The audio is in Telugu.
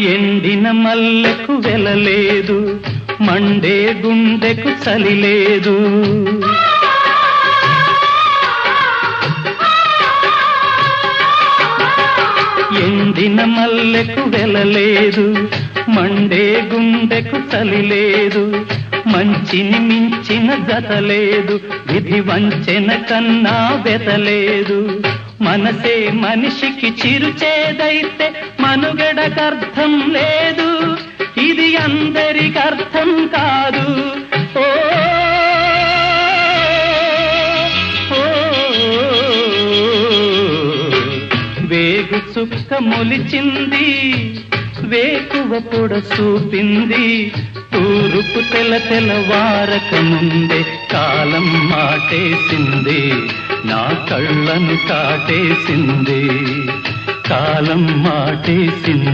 ఎండిన మల్లెకు వెలలేదు, మండే గుండెకు చలి లేదు. ఎండిన మల్లెకు వెలలేదు, మండే గుండెకు చలి లేదు. మంచిని మించిన జత లేదు, విధి వంచెన కన్నా వెతలేదు. మనసే మనిషికి చిరుచేదైతే మనుగడకర్థం లేదు, ఇది అందరికి అర్థం కాదు. ఓ వేగు చుక్క మొలిచింది, వేకువ పొడ చూపింది. తూరుపు తెల్లవారక ముందే కాలం మాటేసింది, నా కళ్ళను కాటేసింది. కాలం మాటేసింది.